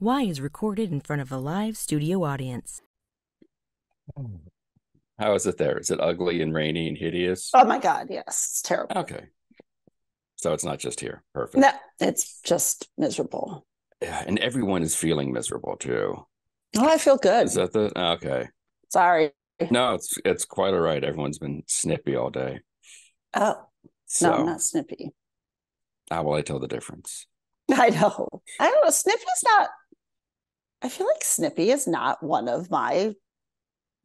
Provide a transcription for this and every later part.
Y is recorded in front of a live studio audience. How is it there? Is it ugly and rainy and hideous? Oh my God, yes, it's terrible. Okay. So it's not just here. Perfect. No, it's just miserable. Yeah, and everyone is feeling miserable too. Oh, I feel good. Is that the okay? Sorry. No, it's quite all right. Everyone's been snippy all day. Oh, So no, I'm not snippy. how will I tell the difference? I know. I don't know. Snippy's not, I feel like snippy is not one of my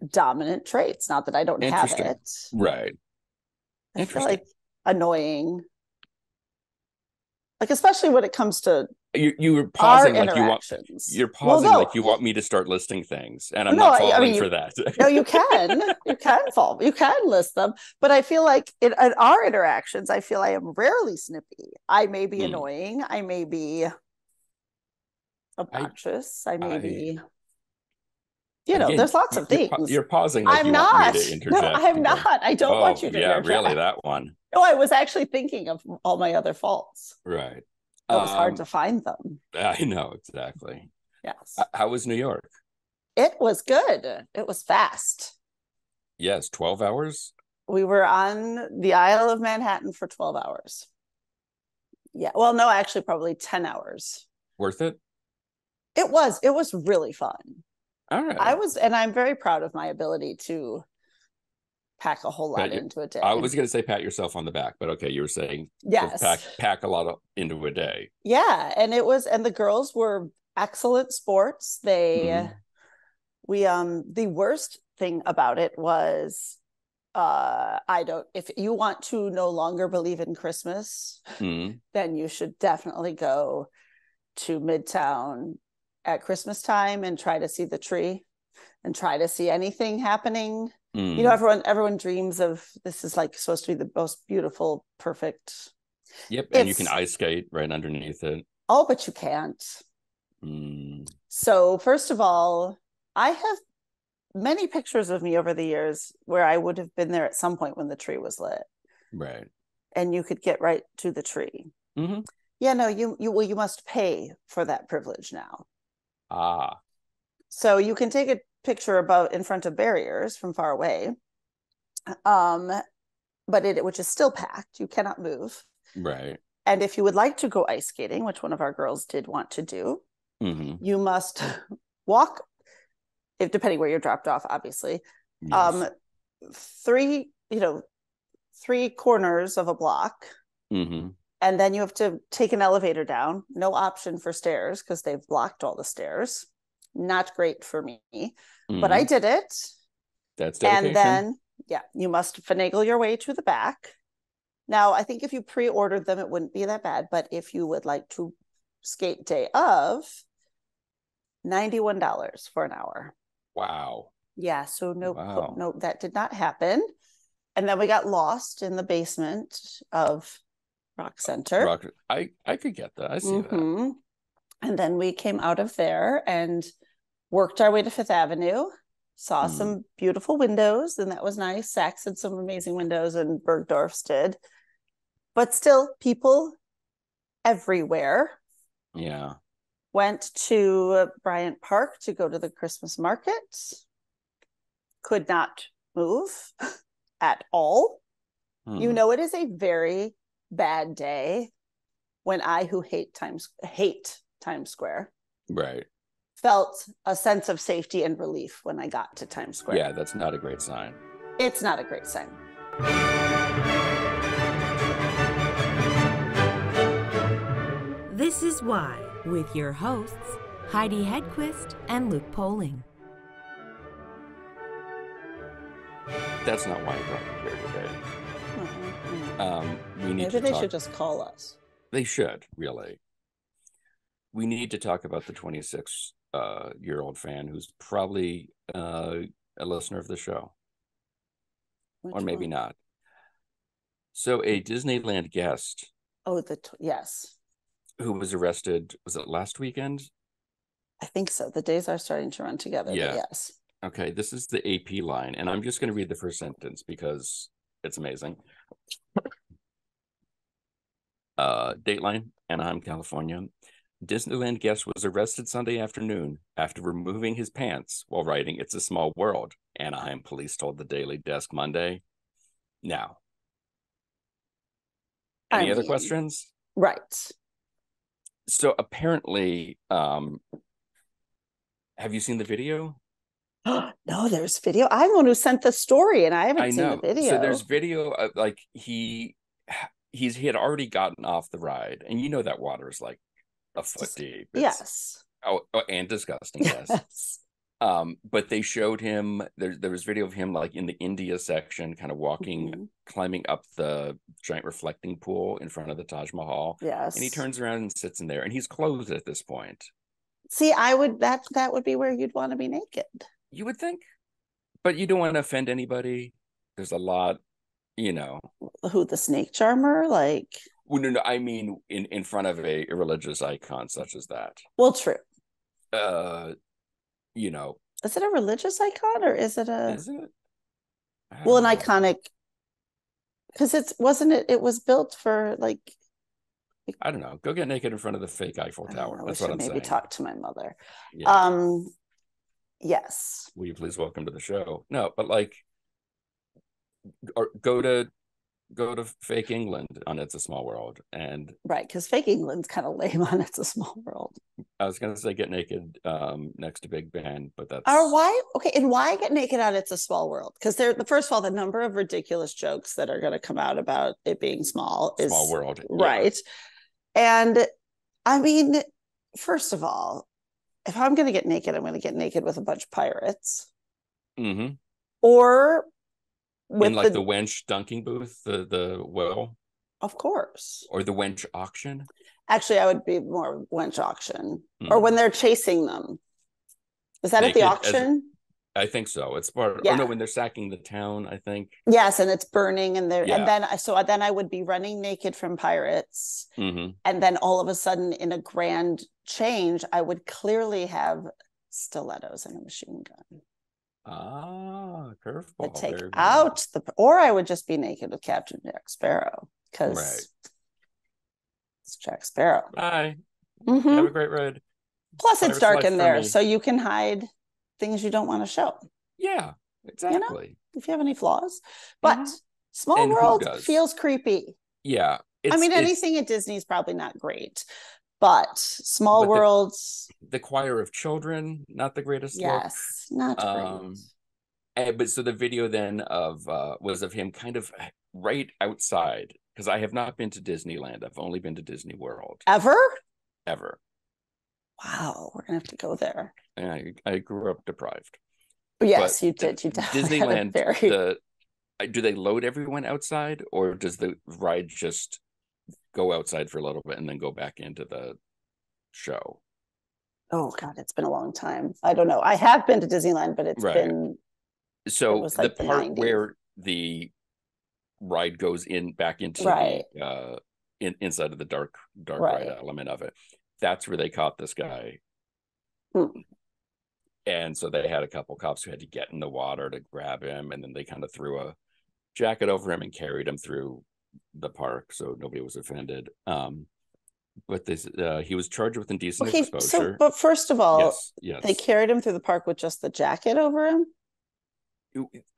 dominant traits. Not that I don't have Interesting. it. Right. I feel Interesting. like annoying. Like, especially when it comes to You were our pausing like interactions. you're pausing Well, no. like you want me to start listing things, and I'm No, not I falling mean, for that. No, you can. You can list them. But I feel like in our interactions, I feel I am rarely snippy. I may be annoying. I may be obnoxious. I may be, Again, there's lots of things. You're pausing like I'm you not. want me to interject. No, I'm not. I don't want you to interject. Really, that one. No, I was actually thinking of all my other faults. Right. It was hard to find them. I know, exactly. Yes. How was New York? It was good. It was fast. Yes, 12 hours? We were on the Isle of Manhattan for 12 hours. Yeah. Well, no, actually, probably 10 hours. Worth it? It was really fun. All right. And I'm very proud of my ability to pack a whole lot into a day. I was going to say pat yourself on the back, but okay, you were saying yes, pack a lot into a day. Yeah, and the girls were excellent sports. The worst thing about it was if you want to no longer believe in Christmas, then you should definitely go to Midtown at Christmas time and try to see the tree and try to see anything happening. Everyone dreams of this is like supposed to be the most beautiful, perfect. Yep, and you can ice skate right underneath it. Oh, but you can't. So first of all, I have many pictures of me over the years where I would have been there at some point when the tree was lit. Right. And you could get right to the tree. Mm-hmm. Yeah, no, you must pay for that privilege now. So you can take a picture in front of barriers from far away, but which is still packed. You cannot move. Right. And if you would like to go ice skating, which one of our girls did want to do, you must walk, depending where you're dropped off, obviously, yes. three corners of a block. And then you have to take an elevator down. No option for stairs because they've blocked all the stairs. Not great for me, but I did it. That's dedication. And then, you must finagle your way to the back. Now, I think if you pre-ordered them, it wouldn't be that bad. But if you would like to skate day of, $91 for an hour. Wow. Yeah. So no, that did not happen. And then we got lost in the basement of Rock Center. I could get that. I see that. And then we came out of there and worked our way to Fifth Avenue, saw some beautiful windows, and that was nice. Saks had some amazing windows, and Bergdorf's did. But still, people everywhere. Yeah. Went to Bryant Park to go to the Christmas market. Could not move at all. It is a very bad day when I, who hate Times Square, right, felt a sense of safety and relief when I got to Times Square. Yeah, that's not a great sign. It's not a great sign. This is Why, with your hosts, Heidi Hedquist and Luke Poling. That's not why I brought you here today. Maybe they should just call us. They should, really. We need to talk about the 26-year-old fan who's probably a listener of the show. Or maybe not. So a Disneyland guest. Oh, yes. Who was arrested, was it last weekend? I think so. The days are starting to run together. Yeah. Yes. Okay, this is the AP line, and I'm just going to read the first sentence because it's amazing. Dateline, Anaheim, California. Disneyland guest was arrested Sunday afternoon after removing his pants while writing It's a Small World, Anaheim police told the Daily Desk Monday. Now, any other questions? Right. So apparently, have you seen the video? No, there's video. I'm the one who sent the story, and I haven't seen the video. So there's video of, like, he had already gotten off the ride, and you know that water is like a foot deep. Yes. Oh, and disgusting. Yes. But they showed him. There was video of him like in the India section, kind of walking, climbing up the giant reflecting pool in front of the Taj Mahal. Yes. And he turns around and sits in there, and he's clothed at this point. See, I would that would be where you'd want to be naked. You would think, but you don't want to offend anybody. There's a lot, Who, the snake charmer? Like, well, no, I mean in front of a religious icon such as that. Well, true. Is it a religious icon or is it a? Is it? Well, an iconic, because it was built for like. I don't know. Go get naked in front of the fake Eiffel Tower. That's what I'm saying. Maybe talk to my mother. Yeah. Yes. Will you please welcome to the show? No, but like, or go to fake England on It's a Small World, and right, because fake England's kind of lame on It's a Small World. I was gonna say get naked next to Big Ben, but that's why get naked on It's a Small World? Because first of all, the number of ridiculous jokes that are going to come out about it being small is small world, right? Yeah. And I mean, first of all, if I'm going to get naked, I'm going to get naked with a bunch of pirates, or with in the wench dunking booth, the well, of course, or the wench auction. Actually, I would be more wench auction, or when they're chasing them. Is that naked at the auction? I think so. It's part of, when they're sacking the town, I think. Yes, and it's burning, and then I would be running naked from pirates, and then all of a sudden, in a grand change, I would clearly have stilettos and a machine gun. Ah, curveball. To take out or I would just be naked with Captain Jack Sparrow, because it's Jack Sparrow. Bye. Have a great ride. Plus, it's dark in there, so you can hide things you don't want to show. Yeah, exactly. If you have any flaws. But Small World feels creepy. Yeah. Anything at Disney is probably not great, but Small Worlds. The choir of children, not the greatest look. Yes, not great. But so the video then was of him kind of right outside, because I have not been to Disneyland. I've only been to Disney World. Ever. Wow, we're gonna have to go there. I grew up deprived. Yes, you did. You definitely Disneyland. Do they load everyone outside, or does the ride just go outside for a little bit and then go back into the show? Oh God, it's been a long time. I don't know. I have been to Disneyland, but it's been. So it was like the part 90s. Where the ride goes back into the inside of the dark ride element of it. That's where they caught this guy. And so they had a couple cops who had to get in the water to grab him, and then they kind of threw a jacket over him and carried him through the park, so nobody was offended. But he was charged with indecent exposure. But first of all, yes. They carried him through the park with just the jacket over him?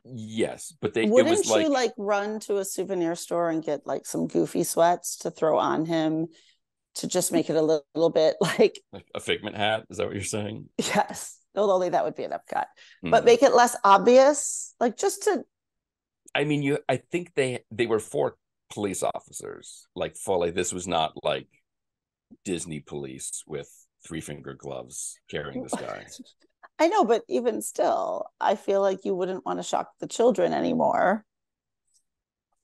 Yes, but wouldn't you like run to a souvenir store and get like some goofy sweats to throw on him to just make it a little bit like a Figment hat? Is that what you're saying? Yes. Well, only that would be an Epcot, but make it less obvious, like just to. I think they were 4 police officers, like fully. This was not like Disney police with 3-finger gloves carrying this guy. I know, but even still, I feel like you wouldn't want to shock the children anymore.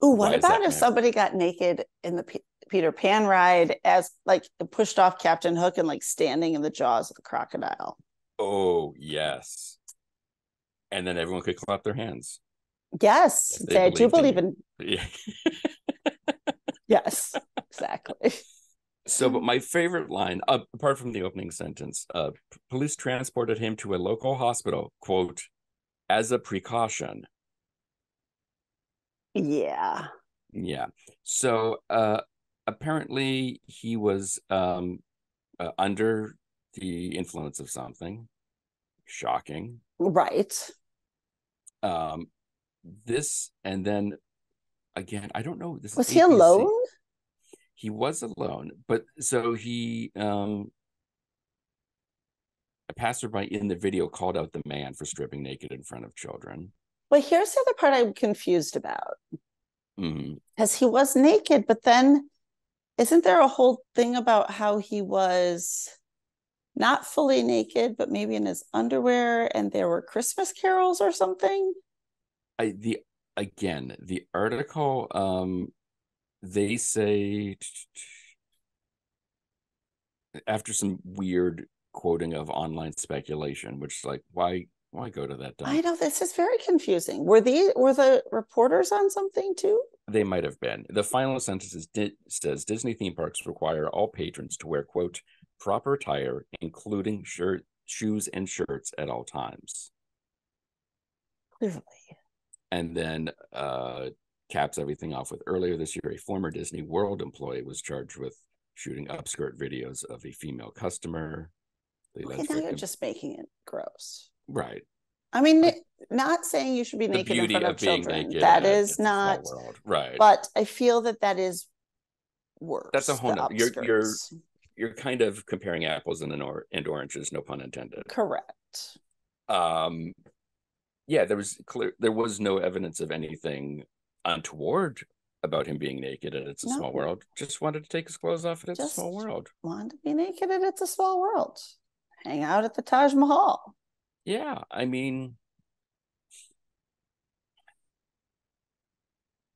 Ooh, what about if somebody got naked in the Peter Pan ride as like pushed off Captain Hook and like standing in the jaws of the crocodile? Oh, yes. And then everyone could clap their hands. Yes. I do believe in. Yeah. Yes, exactly. So, but my favorite line, apart from the opening sentence, police transported him to a local hospital, quote, as a precaution. Yeah. Yeah. So, apparently he was under the influence of something. Shocking. Right. This, and then again, I don't know. This was is he ABC. Alone? He was alone, but so he a passerby in the video called out the man for stripping naked in front of children. Well, here's the other part I'm confused about. Mm-hmm. Because he was naked, but then isn't there a whole thing about how he was not fully naked, but maybe in his underwear, and there were Christmas carols or something? The article, they say, after some weird quoting of online speculation, which is like, why go to that dump? I know, this is very confusing. Were the reporters on something too? They might have been. The final sentence says Disney theme parks require all patrons to wear, quote, proper attire, including shoes and shirts at all times. Clearly. And then caps everything off with, earlier this year, a former Disney World employee was charged with shooting upskirt videos of a female customer. Okay, now you're just making it gross. Right. I mean, not saying you should be naked in front of children. That is not, right. But I feel that is worse. That's a whole nother. You're kind of comparing apples and oranges, no pun intended. Correct. Yeah, there was no evidence of anything untoward about him being naked at It's a Small World. Just wanted to take his clothes off at It's a Small World. Wanted to be naked at It's a Small World. Hang out at the Taj Mahal. Yeah, I mean,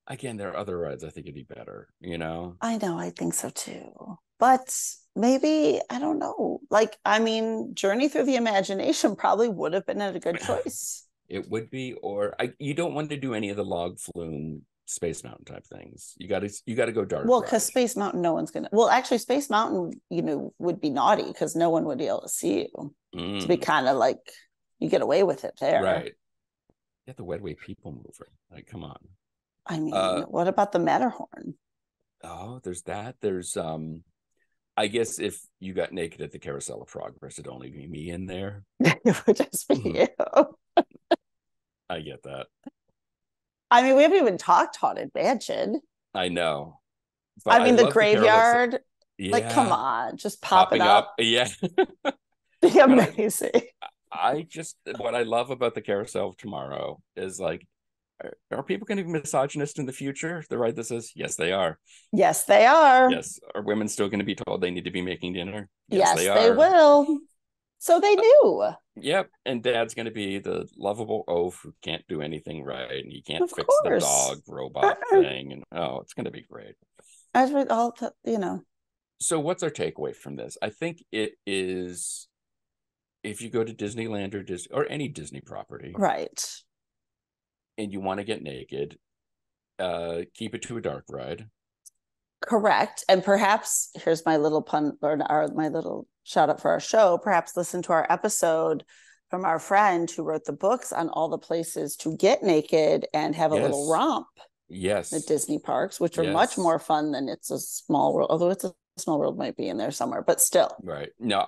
again, there are other rides I think it'd be better, you know? I know, I think so too. But maybe, I don't know. Like, I mean, Journey Through the Imagination probably would have been a good choice. It would be, or you don't want to do any of the log flume Space Mountain type things. You got to go dark. Well, because Space Mountain, no one's gonna. Well, actually, Space Mountain, would be naughty because no one would be able to see you. To be kind of like you get away with it there, right? Yeah, the Wedway People Mover. Like, come on. I mean, what about the Matterhorn? Oh, there's that. There's I guess if you got naked at the Carousel of Progress, it'd only be me in there. It would just be you. I get that. I mean, we haven't even talked Haunted Mansion. I know. But I mean, the graveyard. Yeah. Like, come on, just popping up. Yeah. Be amazing. What I love about the Carousel of Tomorrow is like, are people going to be misogynist in the future? The ride that says, yes, they are. Yes, they are. Yes. Are women still going to be told they need to be making dinner? Yes, they will. So they knew. Yep. And Dad's going to be the lovable oaf who can't do anything right. And he can't fix the dog robot thing. And it's going to be great. As with all, So what's our takeaway from this? I think it is, if you go to Disneyland or any Disney property. Right. And you want to get naked, keep it to a dark ride. Correct. And perhaps, here's my little pun, or my little shout out for our show, perhaps listen to our episode from our friend who wrote the books on all the places to get naked and have a little romp. Yes. At Disney parks, which are much more fun than It's a Small World, although It's a Small World might be in there somewhere, but still. Right. No,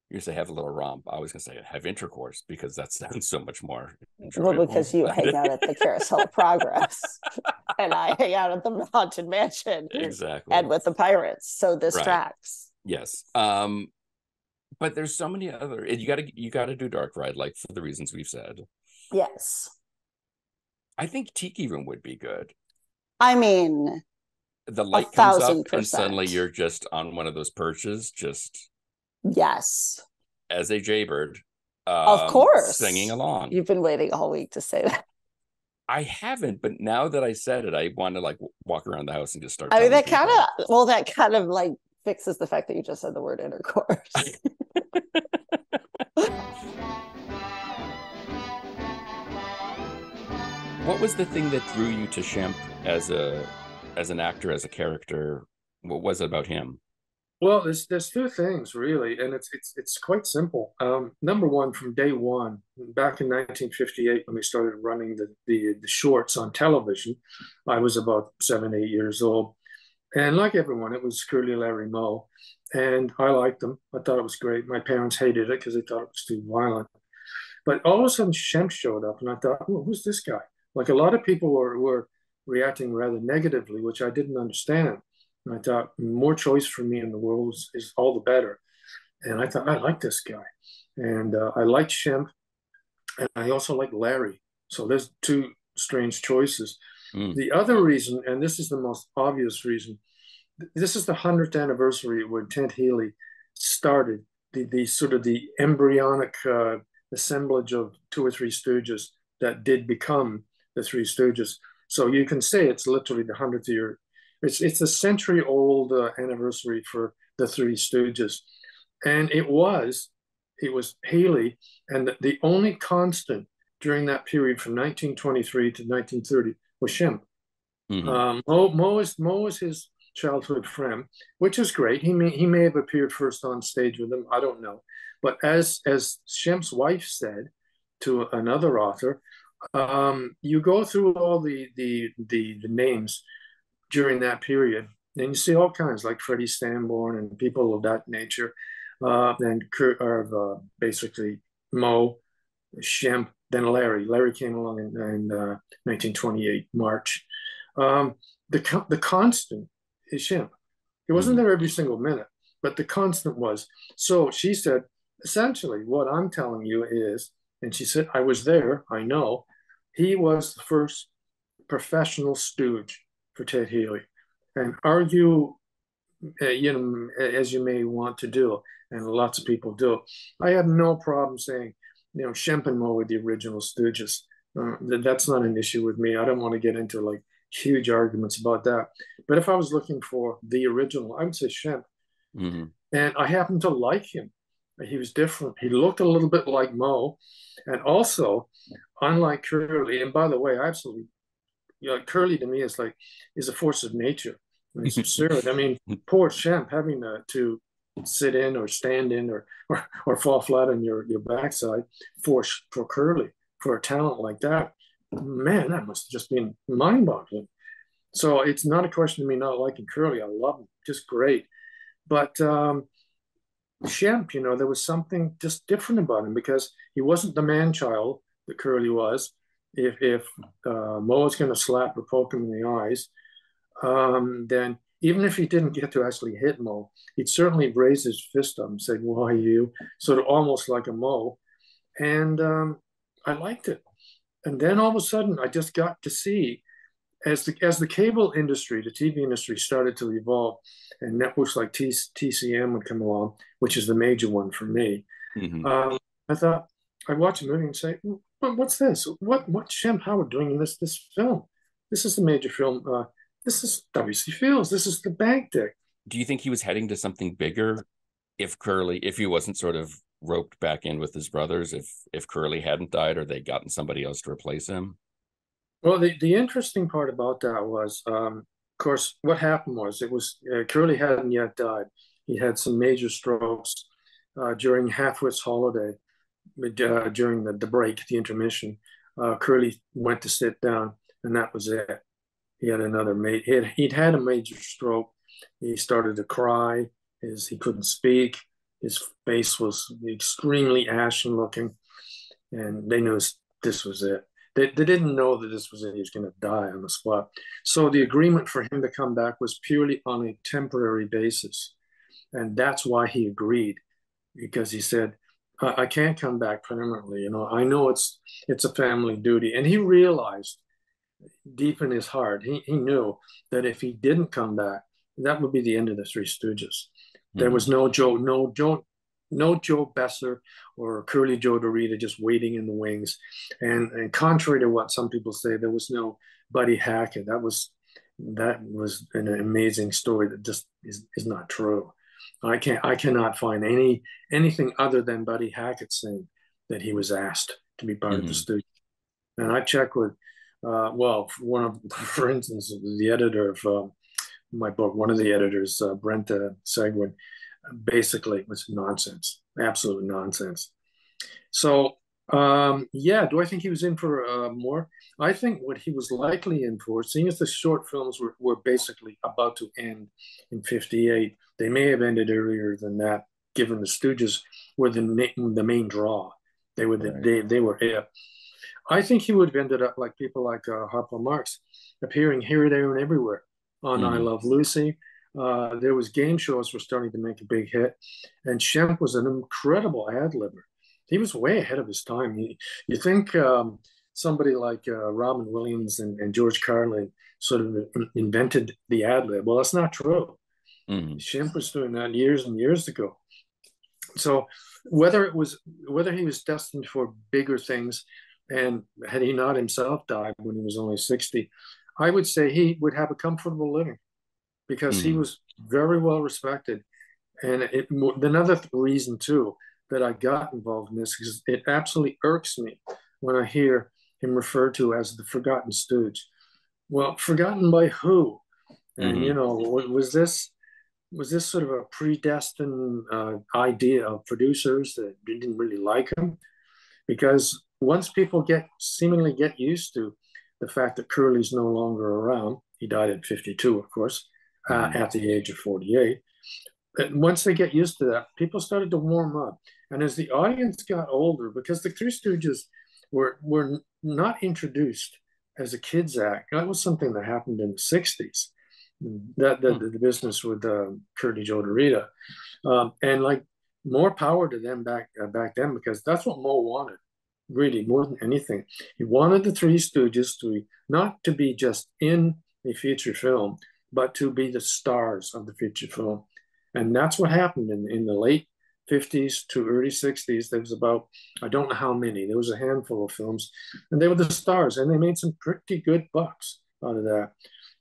you say have a little romp. I was going to say have intercourse because that sounds so much more enjoyable. Well, because you hang out at the Carousel of Progress and I hang out at the Haunted Mansion. Exactly. And with the pirates. So this tracks. Yes. But there's so many other, you got to do dark ride, like for the reasons we've said. Yes. I think Tiki Room would be good. I mean, the light comes up and suddenly you're just on one of those perches, just. Yes. As a jaybird. Of course. Singing along. You've been waiting all week to say that. I haven't, but now that I said it, I want to like walk around the house and just start. I mean, that kind of like fixes the fact that you just said the word intercourse. What was the thing that drew you to Shemp as an actor, as a character? What was it about him? Well, there's two things really, and it's quite simple. Number one, from day one, back in 1958, when we started running the shorts on television, I was about 7, 8 years old, and like everyone, it was Curly Larry Moe, and I liked them. I thought it was great. My parents hated it because they thought it was too violent. But all of a sudden, Shemp showed up, and I thought, oh, who's this guy? Like a lot of people were reacting rather negatively, which I didn't understand. And I thought, more choice for me in the world is all the better. And I thought, I like this guy. And I liked Shemp, and I also like Larry. So there's two strange choices. The other reason, and this is the most obvious reason, this is the 100th anniversary when Ted Healy started the sort of the embryonic assemblage of two or three Stooges that did become the Three Stooges. So you can say it's literally the 100th year. It's a century-old anniversary for the Three Stooges, and it was Healy, and the only constant during that period from 1923 to 1930 was Shemp. Mo is his childhood friend, which is great. He may have appeared first on stage with him. I don't know, but as Shemp's wife said to another author, you go through all the names during that period, and you see all kinds like Freddie Sanborn and people of that nature, and basically Mo, Shemp, then Larry. Larry came along in 1928 March. The constant is Shemp. He wasn't there every single minute, but the constant was. So she said, essentially, what I'm telling you is, and she said, I was there, I know, he was the first professional stooge for Ted Healy. And argue, as you may want to do, and lots of people do, I have no problem saying, Shemp and Mo were the original Stooges. That's not an issue with me. I don't want to get into like huge arguments about that. But if I was looking for the original, I would say Shemp. And I happen to like him. He was different. He looked a little bit like Mo. And also, unlike Curly, and by the way, absolutely, Curly to me is a force of nature. It's absurd. I mean, poor Shemp having to sit in or stand in or fall flat on your backside for Curly, for a talent like that. Man, that must have just been mind-boggling. So it's not a question of me not liking Curly. I love him, just great. But Shemp, there was something just different about him because he wasn't the man-child that Curly was. If Mo was going to slap or poke him in the eyes, then even if he didn't get to actually hit Mo, he'd certainly raise his fist up and say, why you? Sort of almost like a Mo. And I liked it. And then all of a sudden, I just got to see, as the cable industry, the TV industry started to evolve, and networks like TCM would come along, which is the major one for me. I thought, I'd watch a movie and say, what's this? What's Shemp Howard doing in this film? This is the major film. This is W.C. Fields. This is the bank dick. Do you think he was heading to something bigger if he wasn't sort of roped back in with his brothers, if Curly hadn't died or they'd gotten somebody else to replace him? Well, the interesting part about that was, of course, what happened was Curly hadn't yet died. He had some major strokes during Halfwit's holiday, during the break, the intermission. Curly went to sit down, and that was it. He had he'd had a major stroke. He started to cry. He couldn't speak. His face was extremely ashen looking, and they knew this was it. They didn't know that this was it. He was going to die on the spot. So the agreement for him to come back was purely on a temporary basis, and that's why he agreed, because he said, I can't come back permanently. I know it's a family duty, and he realized deep in his heart, he knew that if he didn't come back, that would be the end of the Three Stooges. There was no Joe Besser or Curly Joe DeRita just waiting in the wings. And contrary to what some people say, there was no Buddy Hackett. That was an amazing story that just is not true. I cannot find anything other than Buddy Hackett saying that he was asked to be part of the Stooges. And I checked with for instance, the editor of my book, one of the editors, Brent Seguin, basically was nonsense, absolute nonsense. So Yeah, do I think he was in for more? I think what he was likely in for, seeing as the short films were basically about to end in 58, they may have ended earlier than that, given the Stooges were the main draw. They were Right. they were it. I think he would have ended up like people like Harpo Marx, appearing here, there, and everywhere on I Mm-hmm. Love Lucy. There was game shows were starting to make a big hit, and Shemp was an incredible ad-libber. He was way ahead of his time. You think somebody like Robin Williams and George Carlin sort of invented the ad-lib. Well, that's not true. Mm-hmm. Shemp was doing that years and years ago. So whether he was destined for bigger things, and had he not himself died when he was only 60, I would say he would have a comfortable living because he Mm-hmm. was very well respected. And another reason too that I got involved in this is it absolutely irks me when I hear him referred to as the forgotten Stooge. Well, forgotten by who? And Mm-hmm. was this sort of a predestined idea of producers that didn't really like him? Because once people seemingly get used to the fact that Curly's no longer around, he died at 52, of course, Mm-hmm. at the age of 48. And once they get used to that, people started to warm up. And as the audience got older, because the Three Stooges were not introduced as a kids act, that was something that happened in the 60s. That the business with Curly Joe DeRita, and like more power to them back then because that's what Mo wanted, really more than anything. He wanted the Three Stooges to not to be just in a feature film, but to be the stars of the feature film, and that's what happened in the late 50s to early 60s. There was about, I don't know how many, there was a handful of films, and they were the stars, and they made some pretty good bucks out of that.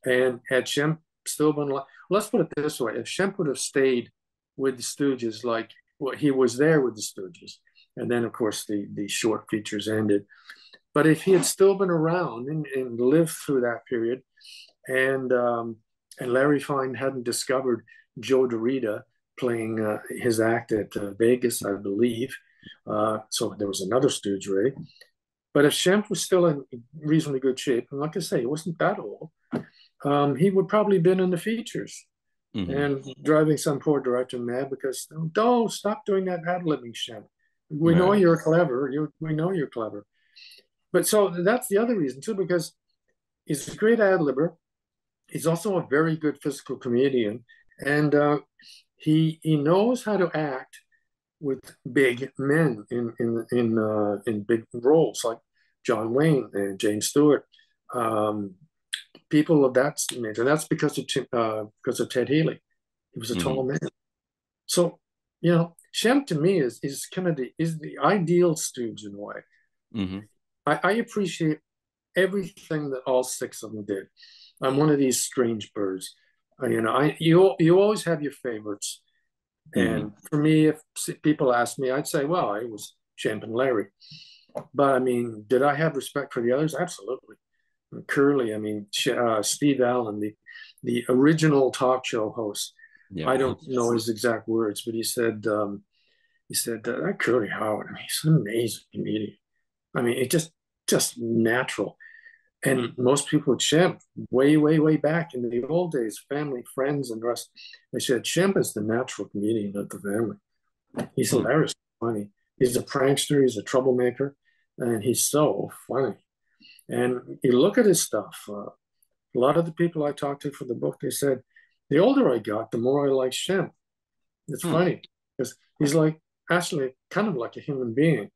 And had Shemp still been, let's put it this way, if Shemp would have stayed with the Stooges, like well, he was there with the Stooges, and then of course the short features ended. But if he had still been around and lived through that period, and Larry Fine hadn't discovered Joe DeRita playing his act at Vegas, I believe. So there was another Stooge Ray. But if Shemp was still in reasonably good shape, and like I say, he wasn't that old, he would probably been in the features Mm-hmm. and driving some poor director mad because don't stop doing that ad libbing, Shemp. We know Right. you're clever. We know you're clever. But so that's the other reason too, because he's a great ad libber. He's also a very good physical comedian, and he knows how to act with big men in big roles like John Wayne and James Stewart, people of that nature. And that's because of Ted Healy. He was a Mm-hmm. tall man. So Shemp to me is kind of the ideal Stooge in a way. Mm-hmm. I appreciate everything that all six of them did. I'm one of these strange birds. You always have your favorites, Mm-hmm. and for me, if people ask me, I'd say, well, it was Shemp and Larry. But I mean, did I have respect for the others? Absolutely. Curly, I mean, Steve Allen, the original talk show host. I Yeah. don't know his exact words, but he said that Curly Howard. I mean, he's an amazing comedian. I mean, it just natural. And most people would Shemp way, way, way back in the old days, family, friends, and the rest. They said Shemp is the natural comedian of the family. He's Mm-hmm. hilarious, funny. He's a prankster, he's a troublemaker, and he's so funny. And you look at his stuff. A lot of the people I talked to for the book, they said, the older I got, the more I like Shemp. It's funny because he's like actually kind of like a human being.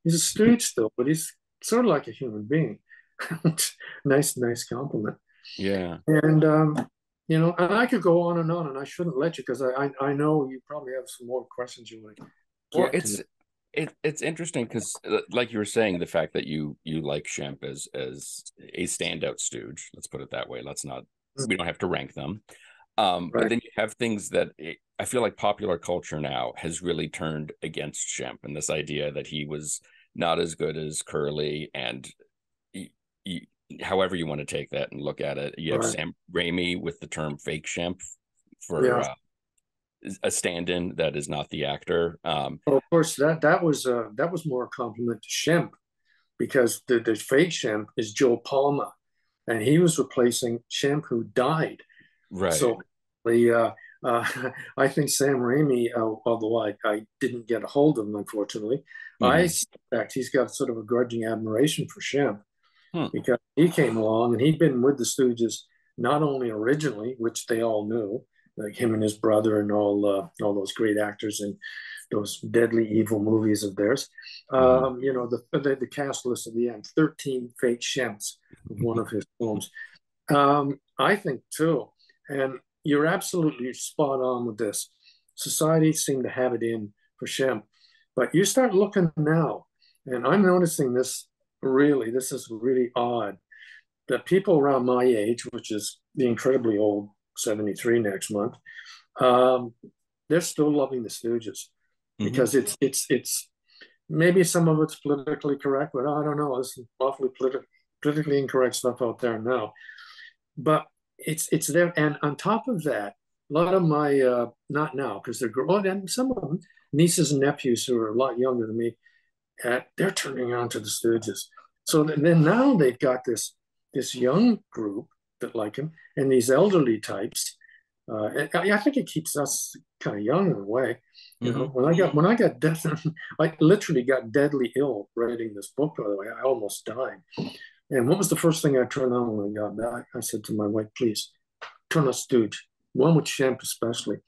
He's a stooge still, but he's sort of like a human being. Nice compliment. Yeah. And and I could go on, and I shouldn't let you because I know you probably have some more questions you want to Well, get to me. it's interesting because, like you were saying, the fact that you like Shemp as a standout Stooge. Let's put it that way. We don't have to rank them. But Right. then you have things that I feel like popular culture now has really turned against Shemp and this idea that he was not as good as Curly, and he, he, however you want to take that and look at it, you have Right. Sam Raimi with the term fake Shemp for Yeah. a stand-in that is not the actor. Well, of course, that was more a compliment to Shemp, because the fake Shemp is Joe Palma, and he was replacing Shemp, who died. Right. So the I think Sam Raimi, although I didn't get a hold of him, unfortunately, I suspect he's got sort of a grudging admiration for Shemp, because he came along and he'd been with the Stooges not only originally, which they all knew, like him and his brother and all those great actors in those deadly evil movies of theirs. You know, the cast list at the end, 13 fake Shemps of one of his films. I think too, and you're absolutely spot on with this. Society seemed to have it in for Shemp, but you start looking now, and I'm noticing this really, this is really odd, that people around my age, which is the incredibly old 73 next month, they're still loving the Stooges, because it's maybe some of it's politically correct, but I don't know. There's awfully politically incorrect stuff out there now, but it's there. And on top of that, a lot of my not now, because they're grown, and some of them nieces and nephews who are a lot younger than me, they're turning on to the Stooges. So then now they've got this young group that like him, and these elderly types. I think it keeps us kind of young in a way. You know, when I got I literally got deadly ill writing this book. By the way, I almost died. And what was the first thing I turned on when I got back? I said to my wife, "Please turn on Stooge, one with Shemp especially,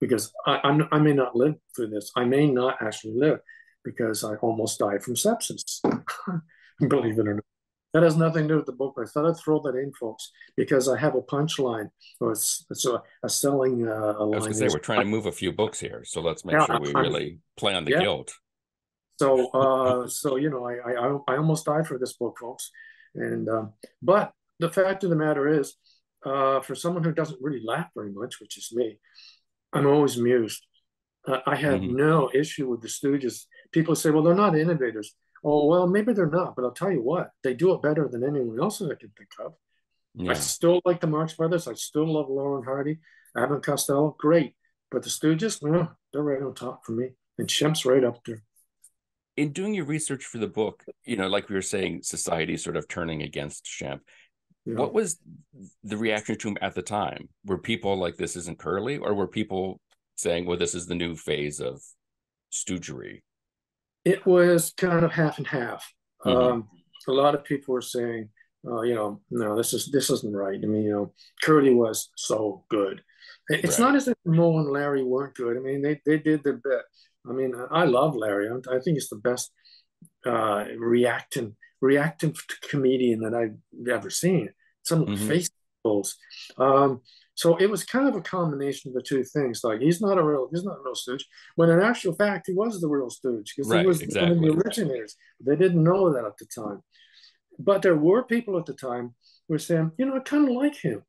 because I may not live through this. I may not actually live, because I almost died from sepsis." Believe it or not. That has nothing to do with the book. I thought I'd throw that in, folks, because I have a punchline, or it's a selling line. I was going to say, we're trying to move a few books here, so let's make sure we really play on the guilt. So you know, I almost died for this book, folks, and but the fact of the matter is, for someone who doesn't really laugh very much, which is me, I'm always amused. I have no issue with the Stooges. People say, well, they're not innovators. Oh, well, maybe they're not, but I'll tell you what, they do it better than anyone else that I can think of. Yeah. I still like the Marx Brothers. I still love Laurel and Hardy, Abbott and Costello, great. But the Stooges, no, they're right on top for me. And Shemp's right up there. In doing your research for the book, you know, like we were saying, society sort of turning against Shemp. Yeah. What was the reaction to him at the time? Were people like, this isn't Curly? Or were people saying, well, this is the new phase of stoogery? It was kind of half and half. A lot of people were saying, you know, no, this isn't right. I mean, you know, Curly was so good. It's not as if Mo and Larry weren't good. I mean, they did their bit. I mean, I love Larry. I think he's the best reacting comedian that I've ever seen. Some face pulls. So it was kind of a combination of the two things. Like he's not a real Stooge, when in actual fact he was the real Stooge, because he was one of the originators. They didn't know that at the time. But there were people at the time who were saying, you know, I kind of like him.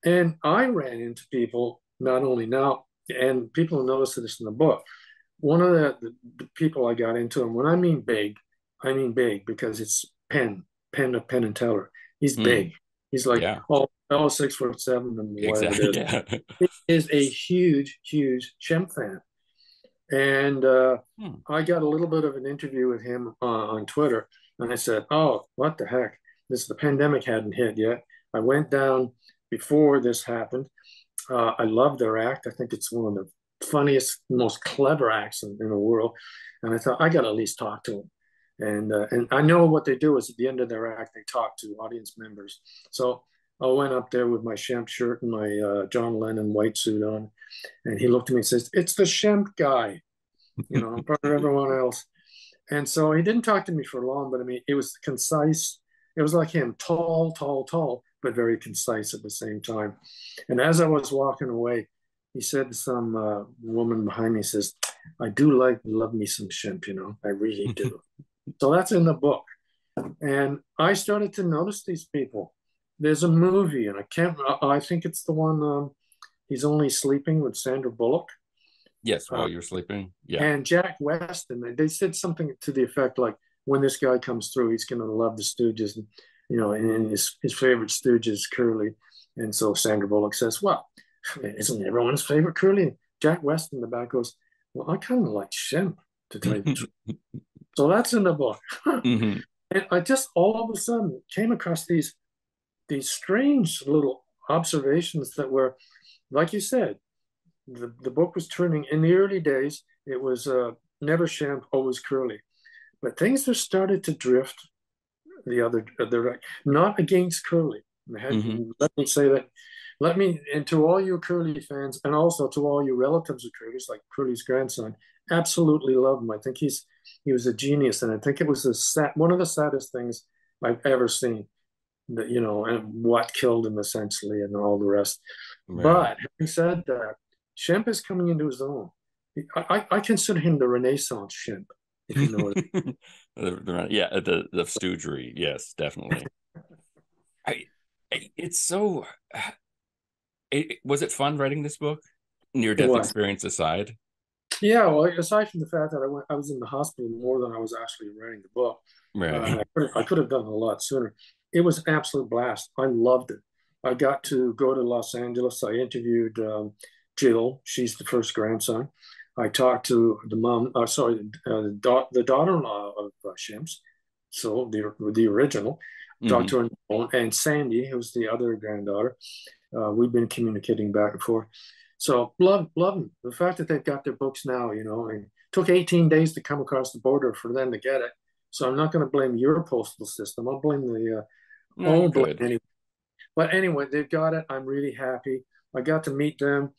And I ran into people, not only now, and people noticed this in the book. One of the people I got into, and when I mean big because it's Penn and Teller. He's big. He's like all 6'7" and whatever it is. Yeah. He is a huge Shemp fan. And I got a little bit of an interview with him on Twitter, and I said, "Oh, what the heck? The pandemic hadn't hit yet. I went down before this happened. I love their act. I think it's one of the funniest, most clever acts in the world. And I thought I got to at least talk to him. And I know what they do is at the end of their act, they talk to audience members. So I went up there with my Shemp shirt and my John Lennon white suit on, and he looked at me and says, "It's the Shemp guy, you know, in front of everyone else." And so he didn't talk to me for long, but I mean, it was concise. It was like him, tall, but very concise at the same time. And as I was walking away, he said to some woman behind me, says, "I do love me some Shemp, you know, I really do." So that's in the book. And I started to notice these people. There's a movie, and I think it's the one, He's Only Sleeping, with Sandra Bullock. Yes, While You're Sleeping. Yeah. And Jack West, and they said something to the effect like, when this guy comes through, he's going to love the Stooges, and, you know, and his favorite Stooge is Curly. And so Sandra Bullock says, "Well, isn't everyone's favorite Curly?" Jack West in the back goes, well, I kind of like Shemp, to tell you the truth. So that's in the book. Mm-hmm. And I just all of a sudden came across these strange little observations that were, like you said, the book was turning in the early days. It was never Shemp, always Curly, but things have started to drift the other not against Curly. Mm-hmm. Let me say that. Let me, and to all you Curly fans, and also to all you relatives of Curly's, like Curly's grandson, absolutely love him. I think he was a genius, and I think it was one of the saddest things I've ever seen. That, you know, and what killed him essentially, and all the rest. Right. But having said that, Shemp is coming into his own. I consider him the Renaissance Shemp, if you know it. Yeah, the Stoogery, yes, definitely. I, it's so. Was it fun writing this book? Near It death was. experience aside. Yeah, well, aside from the fact that I was in the hospital more than I was actually writing the book, Right. I could have done it a lot sooner. It was an absolute blast. I loved it. I got to go to Los Angeles. I interviewed Jill. She's the first grandson. I talked to the mom. The daughter-in-law of Shemps, so the original. Talked Mm-hmm. to her on the phone, and Sandy, who's the other granddaughter. We've been communicating back and forth. So love them. The fact that they've got their books now, you know, and it took 18 days to come across the border for them to get it. So I'm not going to blame your postal system. I'll blame the No, you own blame could. anyway. But anyway, they've got it. I'm really happy. I got to meet them.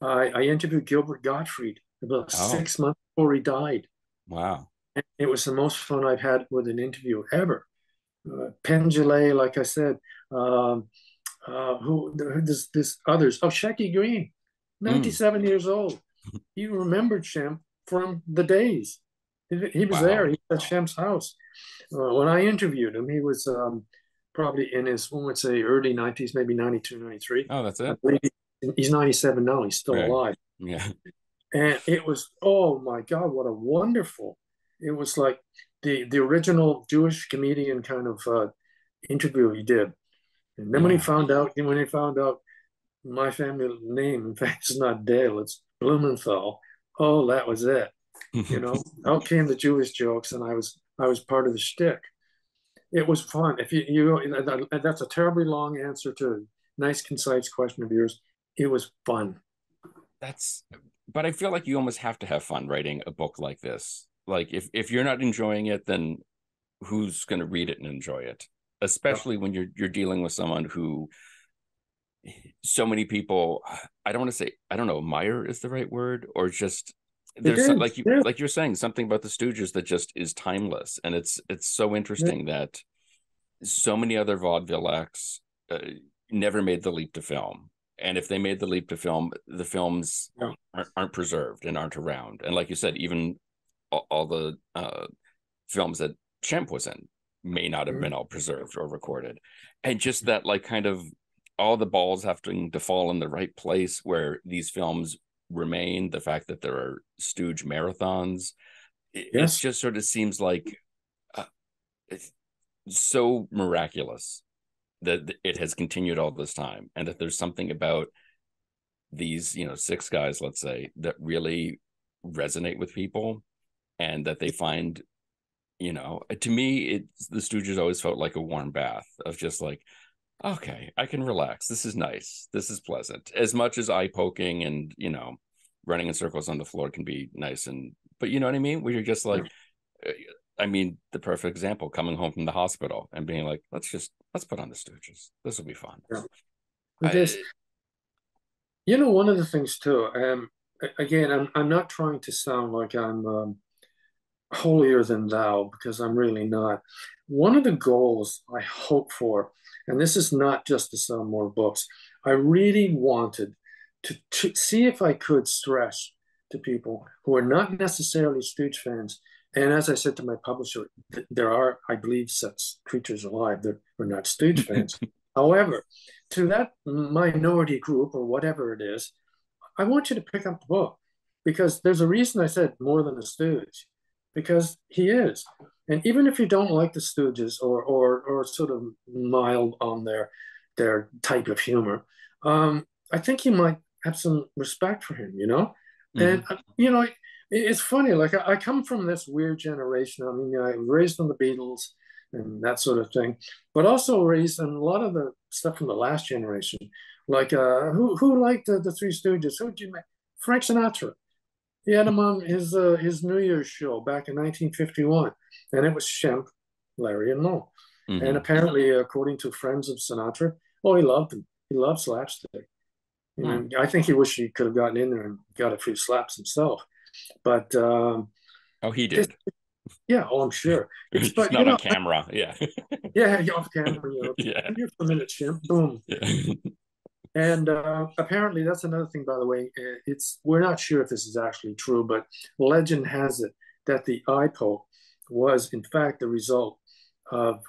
I interviewed Gilbert Gottfried about Oh, 6 months before he died. wow. And it was the most fun I've had with an interview ever. Pendulay, like I said, who this others. Oh, Shecky Green, Mm, 97 years old. He remembered Shemp from the days. He was there. wow. He was at Shemp's house. When I interviewed him, he was probably in his, we would say, early 90s, maybe 92, 93. Oh, that's I it. believe he's 97 now. He's still Right. alive. Yeah. And it was, oh my God, what a wonderful. It was like the original Jewish comedian kind of interview he did. And then Yeah. when he found out my family name, in fact, it's not Dale, it's Blumenthal. Oh, that was it. You know, out came the Jewish jokes, and I was part of the shtick. It was fun. If that's a terribly long answer to a nice, concise question of yours. It was fun. That's, but I feel like you almost have to have fun writing a book like this. Like if you're not enjoying it, then who's going to read it and enjoy it? Yeah. Especially when you're dealing with someone who so many people, I don't want to say, I don't know, admire is the right word, or just It there's is. Yeah. like you're saying something about the Stooges that just is timeless, and it's so Yeah. interesting that so many other vaudeville acts never made the leap to film, and if they made the leap to film, the films Yeah. aren't preserved and aren't around, and like you said, even all the films that Shemp was in may not have been all preserved or recorded, and just that like kind of all the balls having to fall in the right place where these films remain, the fact that there are Stooge marathons, it Yes. just sort of seems like uh, it's so miraculous that it has continued all this time, and that there's something about these, you know, six guys, let's say, that really resonate with people, and that they find, you know, to me, the Stooges always felt like a warm bath of just like, okay, I can relax. This is nice. This is pleasant. As much as eye poking and, you know, running in circles on the floor can be nice, and but you know what I mean? Where you're just like, I mean, the perfect example, coming home from the hospital and being like, let's put on the Stooges. This will be fun. Yeah. It is. I, You know, one of the things too. Again, I'm not trying to sound like I'm holier than thou, because I'm really not. One of the goals I hope for, and this is not just to sell more books, I really wanted to see if I could stress to people who are not necessarily Stooge fans. And as I said to my publisher, there are, I believe, such creatures alive that are not Stooge fans. However, to that minority group or whatever it is, I want you to pick up the book, because there's a reason I said more than a Stooge, because he is. And even if you don't like the Stooges, or sort of mild on their type of humor, I think you might have some respect for him, you know? And, it's funny, like I come from this weird generation. I mean, I was raised on the Beatles and that sort of thing, but also raised on a lot of the stuff from the last generation. Like, who liked the Three Stooges? Who did you make? Frank Sinatra. He had him on his New Year's show back in 1951, and it was Shemp, Larry, and Moe. And apparently, according to friends of Sinatra, oh, he loved him. He loved slapstick. I think he wished he could have gotten in there and got a few slaps himself. But oh, he did. Yeah, oh, I'm sure. It's but, not on camera. Yeah. Yeah, off camera. Yeah. Here for a minute, Shemp. Boom. Yeah. And apparently, that's another thing, by the way. We're not sure if this is actually true, but legend has it that the eye poke was, in fact, the result of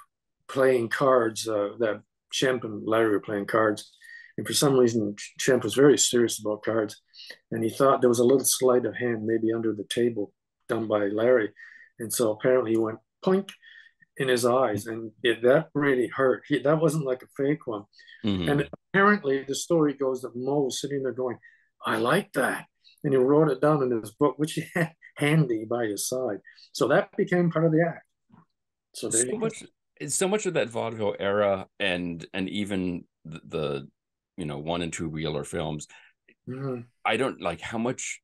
playing cards, that Shemp and Larry were playing cards. And for some reason, Shemp was very serious about cards. And he thought there was a little sleight of hand, maybe under the table, done by Larry. And so apparently he went poink in his eyes. And that really hurt. That wasn't like a fake one. And apparently the story goes that Moe was sitting there going, I like that. And he wrote it down in his book, which he had handy by his side. So that became part of the act. So so much of that vaudeville era and even the 1 and 2 reeler films, I don't like how much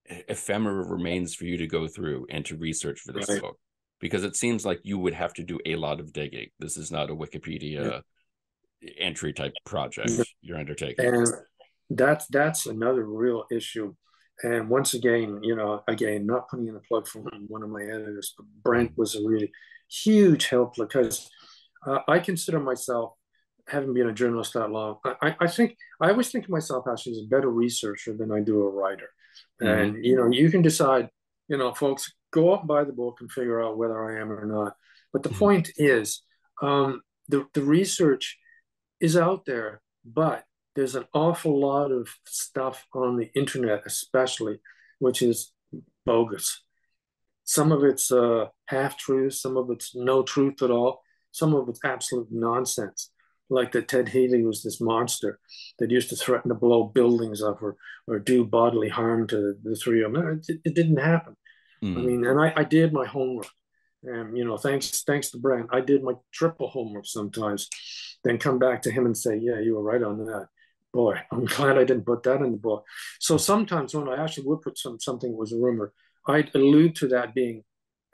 ephemera remains for you to go through and to research for this book, because it seems like you would have to do a lot of digging. This is not a Wikipedia entry type project you're undertaking. And that's another real issue. And once again, not putting in a plug for one of my editors, but Brent was a really huge help, because I consider myself, having been a journalist that long, I always think of myself actually as a better researcher than I do a writer. And you can decide, folks, go out and buy the book and figure out whether I am or not. But the point is, the research is out there, but there's an awful lot of stuff on the internet, especially, which is bogus. Some of it's half truth, some of it's no truth at all, some of it's absolute nonsense. Like that Ted Healy was this monster that used to threaten to blow buildings up or do bodily harm to the three of them. It didn't happen. I mean, and I did my homework. And, thanks to Brent, I did my triple homework sometimes, then come back to him and say, yeah, you were right on that. Boy, I'm glad I didn't put that in the book. So sometimes when I actually would put something was a rumor, I'd allude to that being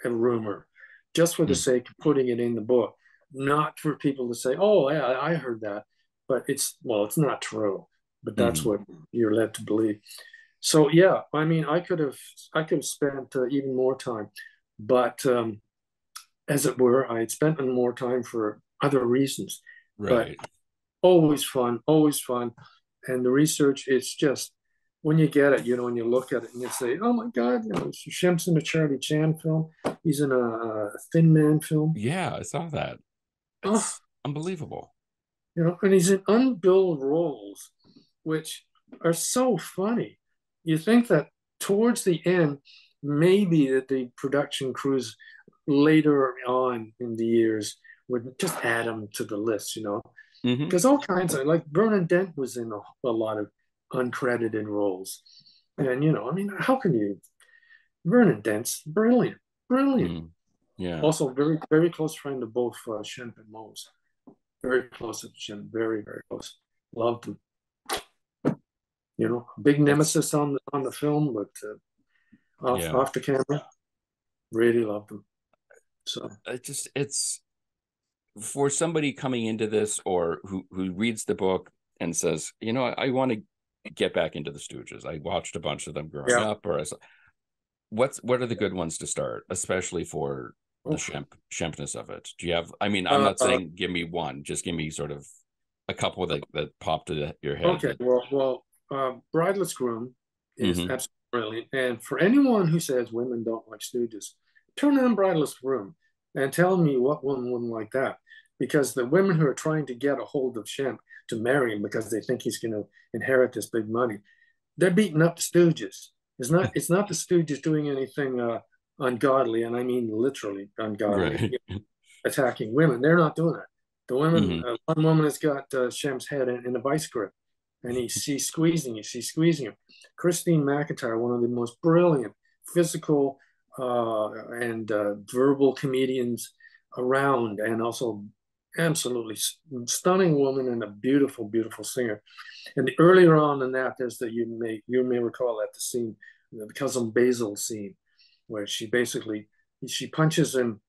a rumor just for the sake of putting it in the book, not for people to say, oh, yeah, I heard that. But it's not true, but that's what you're led to believe. So, yeah, I mean, I could have spent even more time, but as it were, I had spent more time for other reasons. Right. But always fun. And the research, it's just, when you get it, and you look at it and you say, oh my God, Shemp's in a Charlie Chan film. He's in a Thin Man film. Yeah, I saw that. It's unbelievable. And he's in unbilled roles, which are so funny. You think that towards the end, maybe that the production crews later on in the years would just add them to the list, because all kinds of, like Vernon Dent was in a lot of uncredited roles. And, I mean, how can you? Vernon Dent's brilliant. Yeah. Also, very, very close friend of both Shemp and Moe's. Very close to Shemp. Very, very close. Loved him. Big nemesis on the film, but off the camera, really loved him. So it's for somebody coming into this or who reads the book and says, I want to get back into the Stooges. I watched a bunch of them growing up, or what are the good ones to start, especially for the Shempness of it? Do you have? I mean, I'm not saying give me one, just give me sort of a couple that popped to your head. Okay, well, Brideless Groom is absolutely brilliant, and for anyone who says women don't like Stooges, turn on Brideless Groom and tell me what one wouldn't like that. Because the women who are trying to get a hold of Shemp to marry him because they think he's going to inherit this big money, they're beating up the Stooges. It's not the Stooges doing anything ungodly, and I mean literally ungodly, attacking women. They're not doing that. The women, one woman has got Shemp's head in a vice grip, and she's squeezing him. Christine McIntyre, one of the most brilliant physical and verbal comedians around, and also absolutely stunning woman and a beautiful, beautiful singer. And earlier on in that, there's you may recall that the scene, the Cousin Basil scene, where she punches him.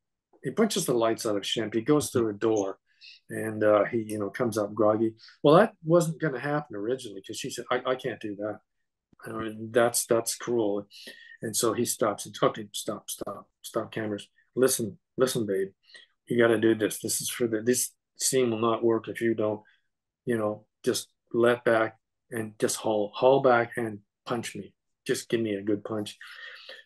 He punches the lights out of Shemp. He goes through a door, and he comes up groggy. Well, that wasn't going to happen originally, because she said, I can't do that. I mean, that's cruel. And so he stops and okay, stop cameras. Listen, babe, you got to do this. This is this scene will not work if you don't, just let back and just haul back and punch me. Just give me a good punch.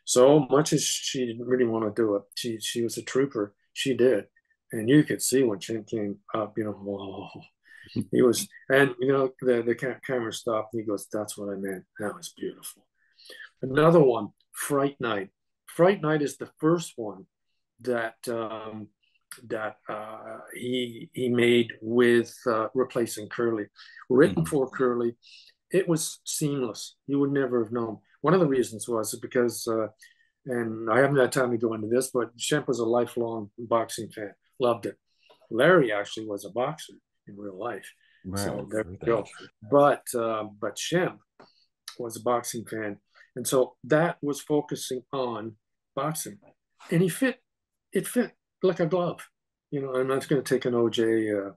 So much as she didn't really want to do it, she was a trooper. She did. And you could see when Shemp came up, whoa, he was, and the camera stopped and he goes, that's what I meant. That was beautiful. Another one, Fright Night. Fright Night is the first one that he made with replacing Curly. Written for Curly, it was seamless. You would never have known. One of the reasons was because, and I haven't had time to go into this, but Shemp was a lifelong boxing fan. Loved it. Larry actually was a boxer in real life. Right. So there we go. But Shemp was a boxing fan. And so that was focusing on boxing. And it fit like a glove. I'm not going to take an OJ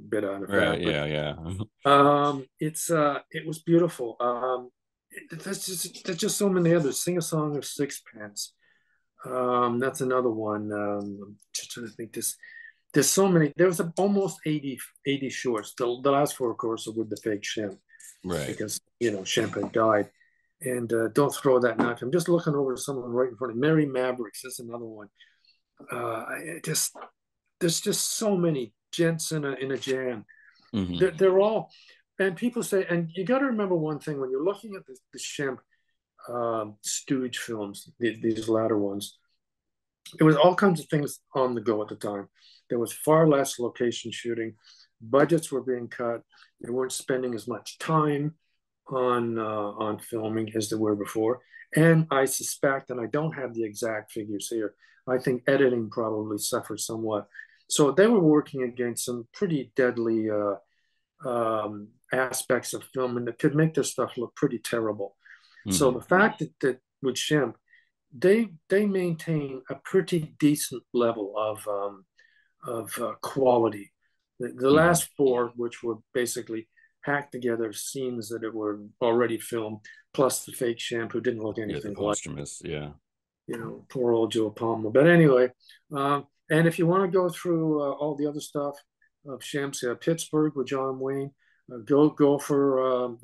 bit out of that. Right, yeah. It was beautiful. There's just so many others. Sing a Song of Sixpence. That's another one. Just trying to think. There's so many. There was almost 80 shorts. The last four, of course, are with the fake Shemp. Right. Because, Shemp had died. And Don't Throw That Knife. I'm just looking over someone right in front of me. Mary Mavericks. That's another one. There's just so many gents in a jam. Mm-hmm. They're all, and people say, and you got to remember one thing when you're looking at the Shemp Stooge films, these latter ones, there was all kinds of things on the go at the time. There was far less location shooting. Budgets were being cut. They weren't spending as much time on filming as they were before. And I suspect, and I don't have the exact figures here, I think editing probably suffered somewhat. So they were working against some pretty deadly aspects of filming that could make their stuff look pretty terrible. Mm-hmm. So the fact that with Shemp, they maintain a pretty decent level of quality. The last four, which were basically hacked together scenes that were already filmed, plus the fake Shemp who didn't look anything like. Yeah. Poor old Joe Palmer. But anyway, and if you want to go through all the other stuff of Shemp's, Pittsburgh with John Wayne, go for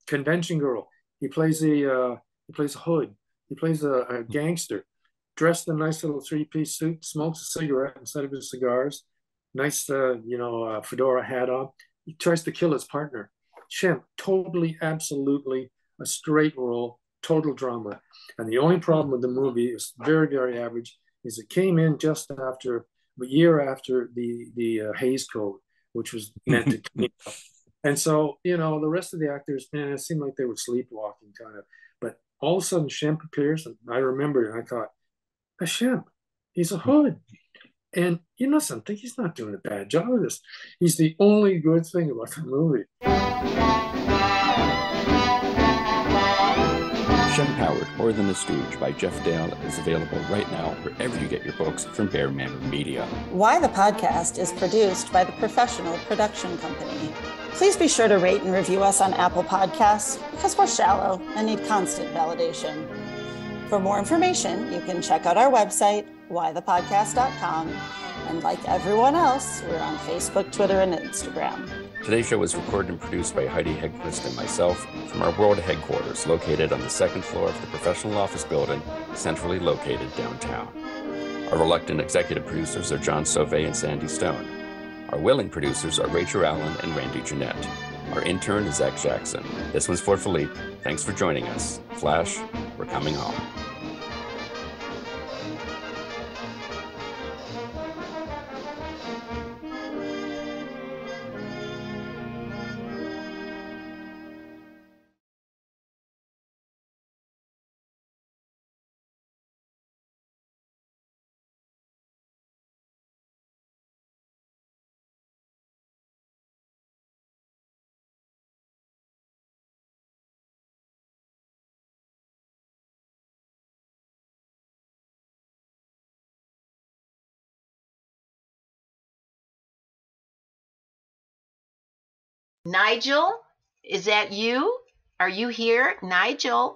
Convention Girl. He plays a hood. He plays a gangster, dressed in a nice little three-piece suit, smokes a cigarette instead of his cigars, nice fedora hat on. He tries to kill his partner. Shemp, totally, absolutely a straight role, total drama. And the only problem with the movie is very, very average, is it came in just after, a year after the Hays Code, which was meant to clean up. And so, the rest of the actors, man, it seemed like they were sleepwalking kind of. But all of a sudden, Shemp appears, and I remember it, and I thought, that's Shemp. He's a hood. And something, he's not doing a bad job of this. He's the only good thing about the movie. Shemp Howard, More Than a Stooge by Geoff Dale is available right now wherever you get your books from Bear Manor Media. Why the Podcast is produced by the Professional Production Company. Please be sure to rate and review us on Apple Podcasts because we're shallow and need constant validation. For more information, you can check out our website, whythepodcast.com. And like everyone else, we're on Facebook, Twitter, and Instagram. Today's show was recorded and produced by Heidi Hedquist and myself from our world headquarters located on the second floor of the professional office building, centrally located downtown. Our reluctant executive producers are John Sauvé and Sandy Stone. Our willing producers are Rachel Allen and Randy Jeanette. Our intern is Zach Jackson. This one's for Philippe. Thanks for joining us. Flash, we're coming home. Nigel, is that you? Are you here, Nigel?